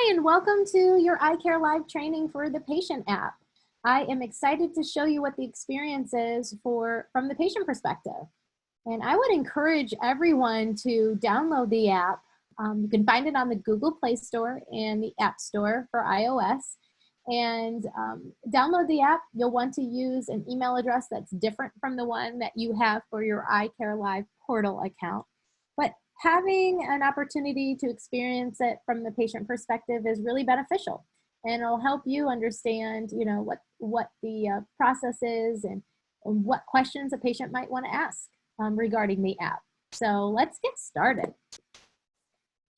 Hi, and welcome to your EyecareLive training for the patient app. I am excited to show you what the experience is from the patient perspective. And I would encourage everyone to download the app. You can find it on the Google Play Store and the App Store for iOS. And download the app. You'll want to use an email address that's different from the one that you have for your EyecareLive portal account. But having an opportunity to experience it from the patient perspective is really beneficial, and it'll help you understand, what the process is and what questions a patient might want to ask regarding the app. So let's get started.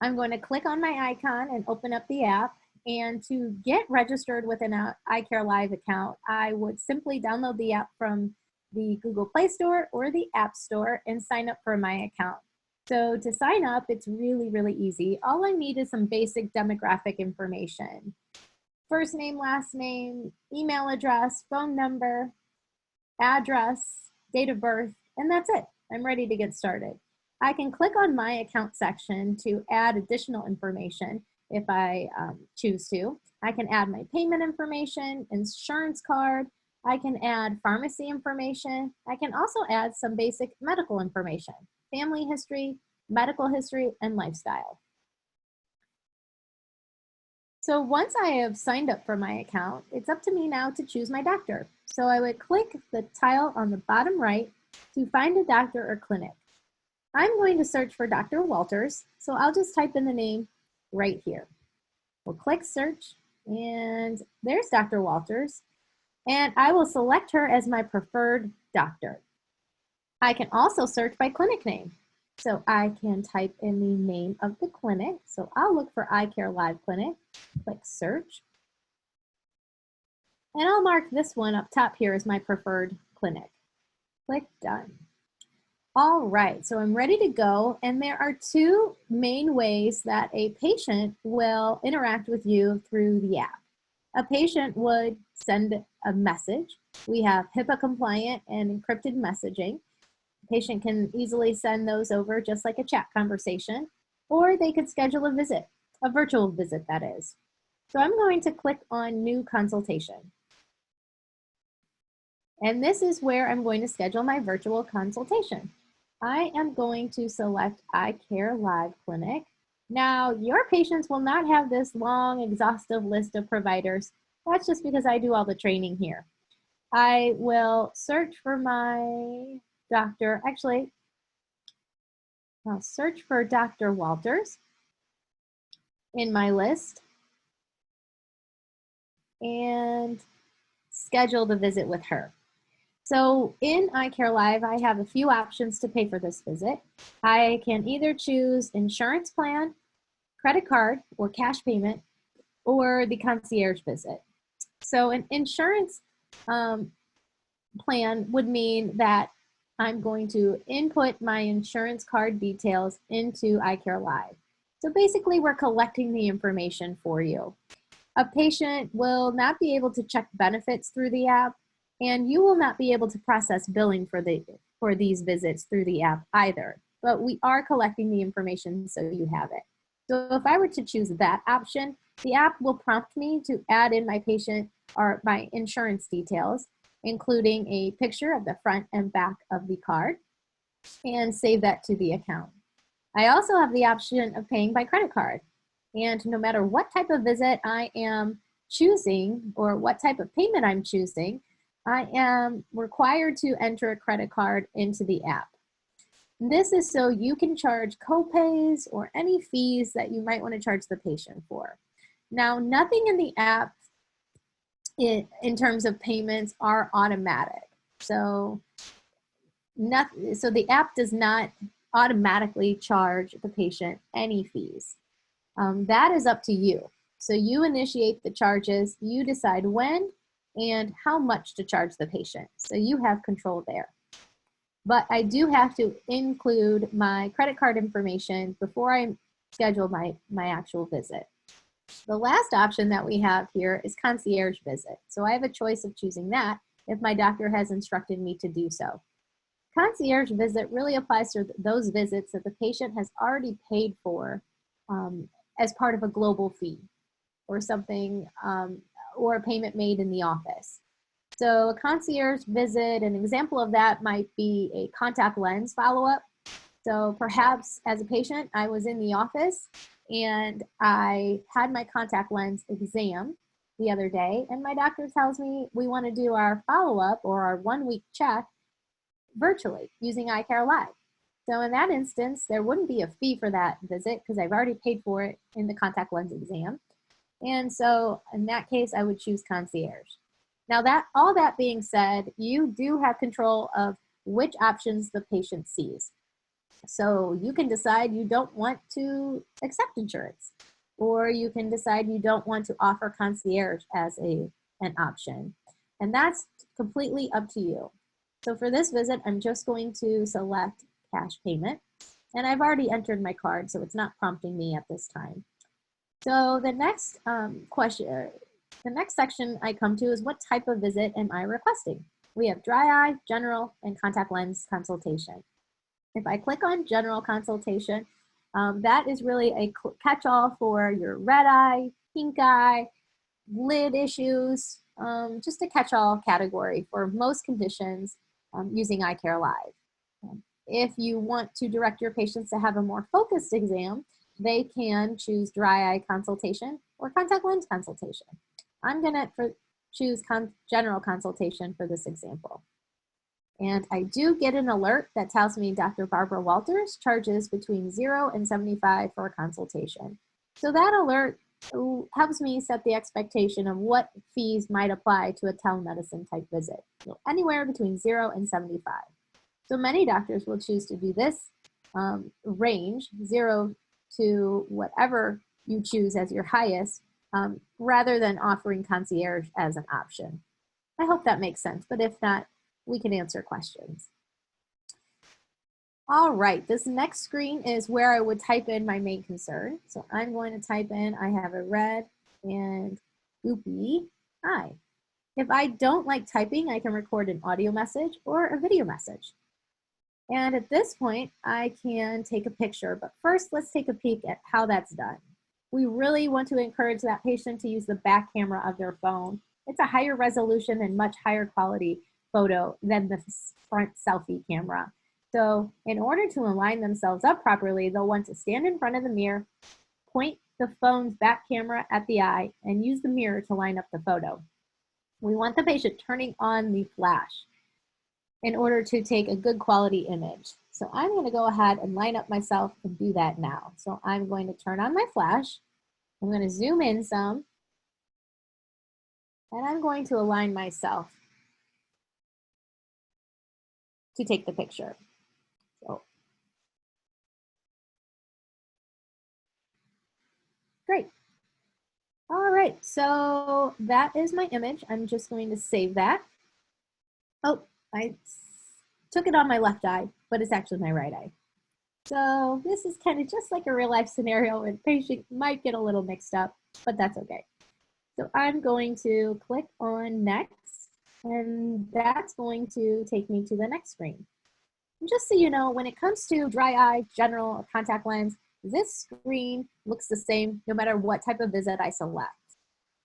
I'm going to click on my icon and open up the app. And to get registered with an EyecareLive account, I would simply download the app from the Google Play Store or the App Store and sign up for my account. So to sign up, it's really, really easy. All I need is some basic demographic information. First name, last name, email address, phone number, address, date of birth, and that's it. I'm ready to get started. I can click on my account section to add additional information if I choose to. I can add my payment information, insurance card. I can add pharmacy information. I can also add some basic medical information. Family history, medical history, and lifestyle. So once I have signed up for my account, it's up to me now to choose my doctor. So I would click the tile on the bottom right to find a doctor or clinic. I'm going to search for Dr. Walters, so I'll just type in the name right here. We'll click search, and there's Dr. Walters, and I will select her as my preferred doctor. I can also search by clinic name. So I can type in the name of the clinic. So I'll look for EyecareLive Clinic, click search. And I'll mark this one up top here as my preferred clinic. Click done. All right, so I'm ready to go. And there are two main ways that a patient will interact with you through the app. A patient would send a message. We have HIPAA compliant and encrypted messaging. Patient can easily send those over just like a chat conversation, or they could schedule a visit, a virtual visit that is. So I'm going to click on new consultation. And this is where I'm going to schedule my virtual consultation. I am going to select EyecareLive Clinic. Now, your patients will not have this long, exhaustive list of providers. That's just because I do all the training here. I will search for my doctor. Actually, I'll search for Dr. Walters in my list and schedule the visit with her. So in EyecareLive, I have a few options to pay for this visit. I can either choose insurance plan, credit card, or cash payment, or the concierge visit. So an insurance plan would mean that I'm going to input my insurance card details into EyecareLive. So basically, we're collecting the information for you. A patient will not be able to check benefits through the app, and you will not be able to process billing for these visits through the app either. But we are collecting the information so you have it. So if I were to choose that option, the app will prompt me to add in my patient or my insurance details, including a picture of the front and back of the card, and save that to the account. I also have the option of paying by credit card. And no matter what type of visit I am choosing or what type of payment I'm choosing, I am required to enter a credit card into the app. This is so you can charge copays or any fees that you might want to charge the patient for. Now, nothing in the app in terms of payments are automatic. So the app does not automatically charge the patient any fees. That is up to you. So you initiate the charges, you decide when and how much to charge the patient. So you have control there. But I do have to include my credit card information before I schedule my actual visit. The last option that we have here is concierge visit. So I have a choice of choosing that if my doctor has instructed me to do so. Concierge visit really applies to those visits that the patient has already paid for as part of a global fee. or something, or a payment made in the office. So a concierge visit, an example of that might be a contact lens follow-up. So perhaps as a patient, I was in the office and I had my contact lens exam the other day, and my doctor tells me we want to do our follow-up or our 1-week check virtually using EyecareLive. So in that instance, there wouldn't be a fee for that visit because I've already paid for it in the contact lens exam. And so in that case, I would choose concierge. Now all that being said, you do have control of which options the patient sees. So you can decide you don't want to accept insurance, or you can decide you don't want to offer concierge as an option. And that's completely up to you. So for this visit, I'm just going to select cash payment, and I've already entered my card, so it's not prompting me at this time. So the next the next section I come to is what type of visit am I requesting? We have dry eye, general, and contact lens consultation. If I click on general consultation, that is really a catch-all for your red eye, pink eye, lid issues, just a catch-all category for most conditions using EyecareLive. If you want to direct your patients to have a more focused exam, they can choose dry eye consultation or contact lens consultation. I'm gonna choose general consultation for this example. And I do get an alert that tells me Dr. Barbara Walters charges between $0 and $75 for a consultation. So that alert helps me set the expectation of what fees might apply to a telemedicine type visit. So anywhere between $0 and $75. So many doctors will choose to do this range, 0 to whatever you choose as your highest, rather than offering concierge as an option. I hope that makes sense, but if not, we can answer questions. All right, this next screen is where I would type in my main concern. So I'm going to type in, I have a red and goopy eye. If I don't like typing, I can record an audio message or a video message. And at this point, I can take a picture, but first let's take a peek at how that's done. We really want to encourage that patient to use the back camera of their phone. It's a higher resolution and much higher quality photo than the front selfie camera. So in order to align themselves up properly, they'll want to stand in front of the mirror, point the phone's back camera at the eye, and use the mirror to line up the photo. We want the patient turning on the flash in order to take a good quality image. So I'm going to go ahead and line up myself and do that now. So I'm going to turn on my flash. I'm going to zoom in some, and I'm going to align myself to take the picture. So, great. All right, so that is my image. I'm just going to save that. Oh, I took it on my left eye, but it's actually my right eye. So this is kind of just like a real life scenario and patient might get a little mixed up, but that's okay. So I'm going to click on next, and that's going to take me to the next screen. And just so you know, when it comes to dry eye, general, or contact lens, this screen looks the same no matter what type of visit I select.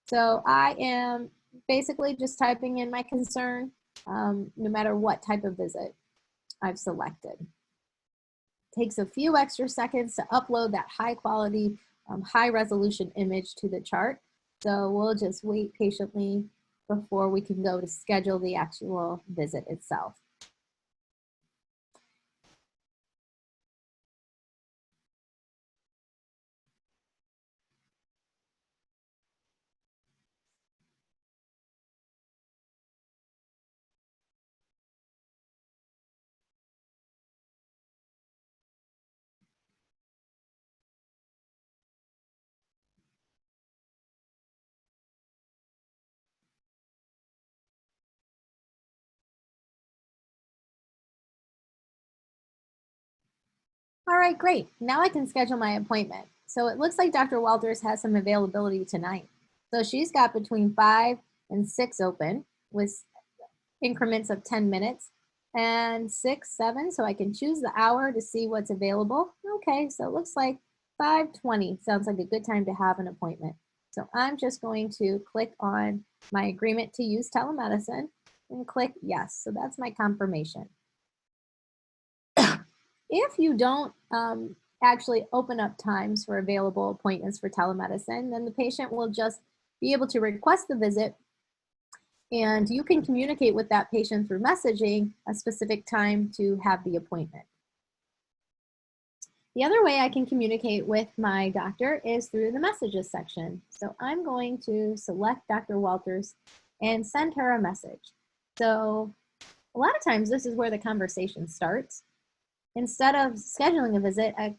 So I am basically just typing in my concern no matter what type of visit I've selected. It takes a few extra seconds to upload that high quality, high resolution image to the chart. So we'll just wait patiently before we can go to schedule the actual visit itself. All right, great. Now I can schedule my appointment. So it looks like Dr. Walters has some availability tonight. So she's got between 5 and 6 open with increments of 10 minutes, and 6, 7, so I can choose the hour to see what's available. Okay, so it looks like 5:20 sounds like a good time to have an appointment. So I'm just going to click on my agreement to use telemedicine and click yes. So that's my confirmation. If you don't actually open up times for available appointments for telemedicine, then the patient will just be able to request the visit, and you can communicate with that patient through messaging a specific time to have the appointment. The other way I can communicate with my doctor is through the messages section. So I'm going to select Dr. Walters and send her a message. So a lot of times this is where the conversation starts. Instead of scheduling a visit, a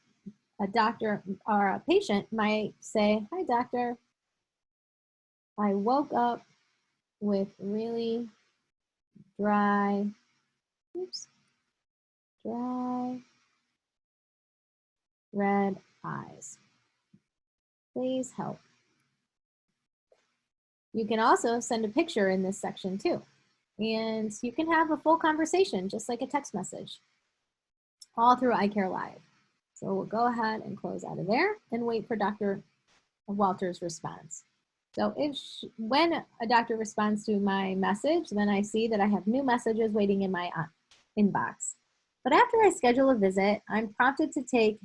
doctor or a patient might say, "Hi, doctor. I woke up with really dry red eyes. Please help." You can also send a picture in this section too. And you can have a full conversation, just like a text message, all through EyecareLive. So we'll go ahead and close out of there and wait for Dr. Walters' response. So when a doctor responds to my message, then I see that I have new messages waiting in my inbox. But after I schedule a visit, I'm prompted to take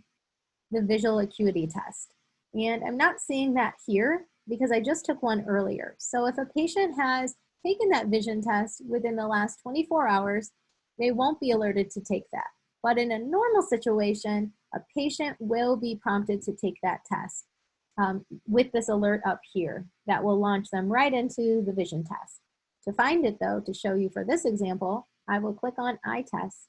the visual acuity test. And I'm not seeing that here because I just took one earlier. So if a patient has taken that vision test within the last 24 hours, they won't be alerted to take that. But in a normal situation, a patient will be prompted to take that test with this alert up here that will launch them right into the vision test. To find it though, to show you for this example, I will click on eye test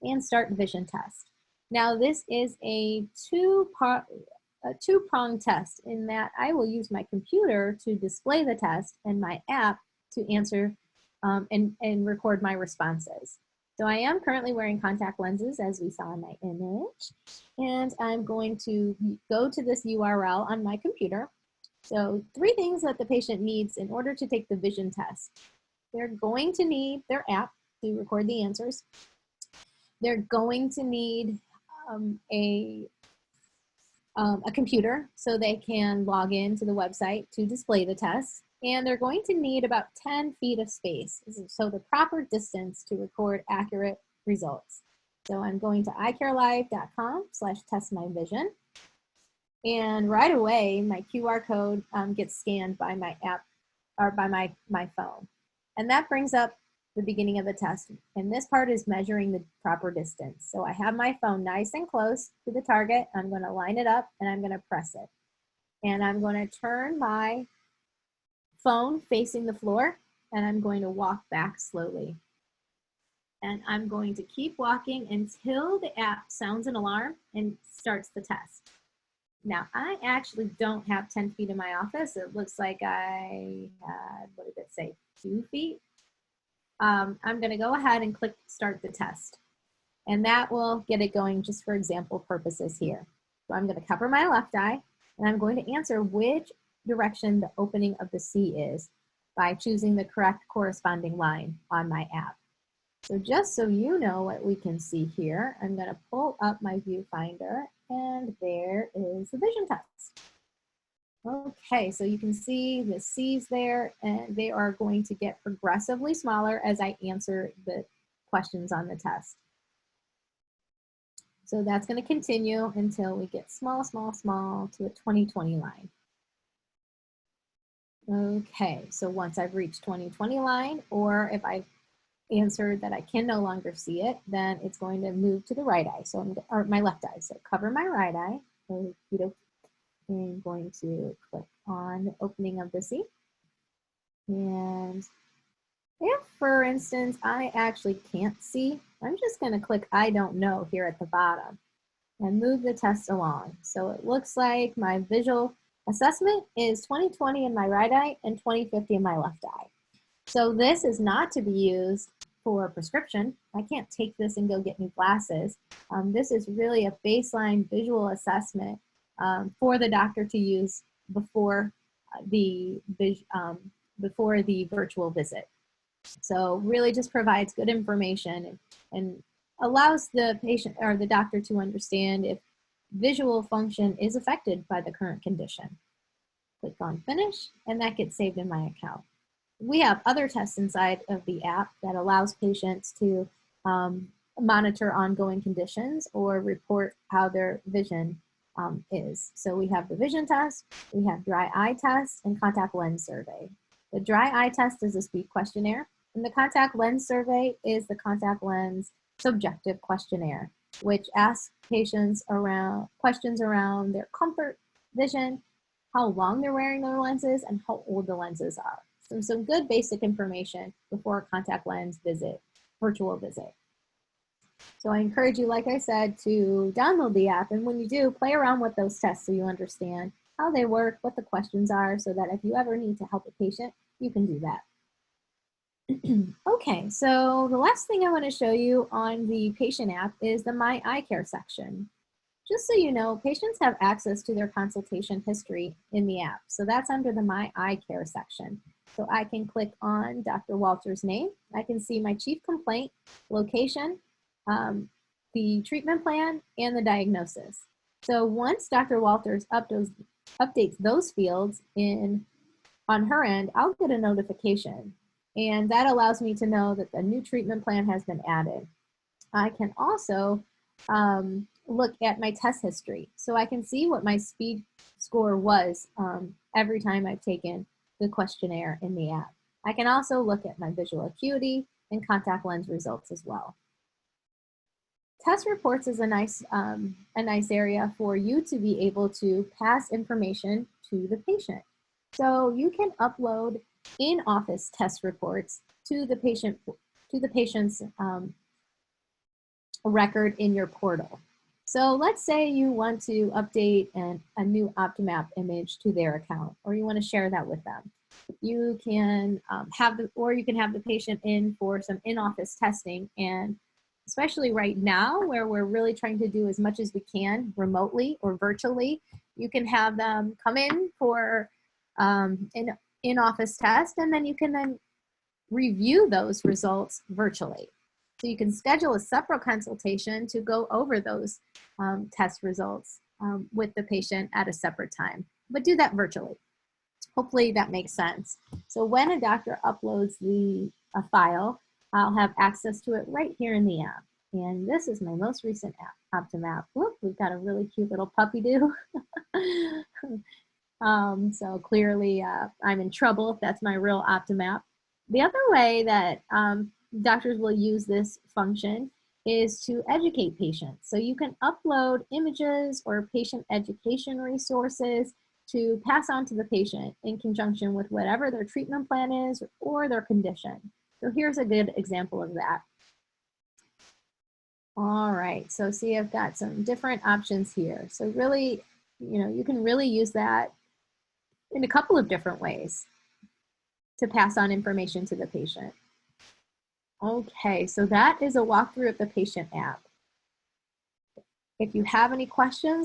and start vision test. Now this is a two-pronged test in that I will use my computer to display the test and my app to answer and record my responses. So I am currently wearing contact lenses, as we saw in my image, and I'm going to go to this URL on my computer. So 3 things that the patient needs in order to take the vision test. They're going to need their app to record the answers. They're going to need a computer so they can log in to the website to display the test. And they're going to need about 10 feet of space, so the proper distance to record accurate results. So I'm going to EyecareLive.com/testmyvision. And right away, my QR code gets scanned by my app or by my phone. And that brings up the beginning of the test. And this part is measuring the proper distance. So I have my phone nice and close to the target. I'm going to line it up and I'm going to press it. And I'm going to turn my phone facing the floor and I'm going to walk back slowly. And I'm going to keep walking until the app sounds an alarm and starts the test. Now, I actually don't have 10 feet in my office. It looks like I had, what did it say, 2 feet? I'm going to go ahead and click start the test. And that will get it going just for example purposes here. So I'm going to cover my left eye and I'm going to answer which direction the opening of the C is by choosing the correct corresponding line on my app. So just so you know what we can see here, I'm going to pull up my viewfinder and there is the vision test. Okay, so you can see the C's there and they are going to get progressively smaller as I answer the questions on the test. So that's going to continue until we get small, small, small to the 20/20 line. Okay, so once I've reached 20/20 line, or if I've answered that I can no longer see it, then it's going to move to the right eye, or my left eye. So cover my right eye. I'm going to click on the opening of the C. And if, for instance, I actually can't see, I'm just going to click I don't know here at the bottom and move the test along. So it looks like my visual assessment is 20/20 in my right eye and 20/50 in my left eye. So this is not to be used for a prescription. I can't take this and go get new glasses. This is really a baseline visual assessment for the doctor to use before the virtual visit. So really just provides good information and allows the patient or the doctor to understand if visual function is affected by the current condition. Click on finish, and that gets saved in my account. We have other tests inside of the app that allows patients to monitor ongoing conditions or report how their vision is. So we have the vision test, we have dry eye test, and contact lens survey. The dry eye test is a speed questionnaire, and the contact lens survey is the contact lens subjective questionnaire, which asks patients questions around their comfort, vision, how long they're wearing their lenses, and how old the lenses are. So some good basic information before a contact lens visit, virtual visit. So I encourage you, like I said, to download the app, and when you do, play around with those tests so you understand how they work, what the questions are, so that if you ever need to help a patient, you can do that. Okay, so the last thing I want to show you on the patient app is the My Eye Care section. Just so you know, patients have access to their consultation history in the app. So that's under the My Eye Care section. So I can click on Dr. Walter's name. I can see my chief complaint, location, the treatment plan, and the diagnosis. So once Dr. Walters updates those fields on her end, I'll get a notification. And that allows me to know that the new treatment plan has been added. I can also look at my test history. So I can see what my speed score was every time I've taken the questionnaire in the app. I can also look at my visual acuity and contact lens results as well. Test reports is a nice area for you to be able to pass information to the patient. So you can upload in-office test reports to the patient's record in your portal. So let's say you want to update a new OptiMap image to their account, or you want to share that with them. You can have the patient in for some in-office testing, and especially right now where we're really trying to do as much as we can remotely or virtually, you can have them come in for an in-office test, and then you can then review those results virtually. So you can schedule a separate consultation to go over those test results with the patient at a separate time, but do that virtually. Hopefully that makes sense. So when a doctor uploads a file, I'll have access to it right here in the app. And this is my most recent OptiMap. Whoop, we've got a really cute little puppy do. So clearly I'm in trouble if that's my real OptiMap. The other way that doctors will use this function is to educate patients. So you can upload images or patient education resources to pass on to the patient in conjunction with whatever their treatment plan is or their condition. So here's a good example of that. All right, so see, I've got some different options here. So really, you can really use that in a couple of different ways to pass on information to the patient. Okay, so that is a walkthrough of the patient app. If you have any questions,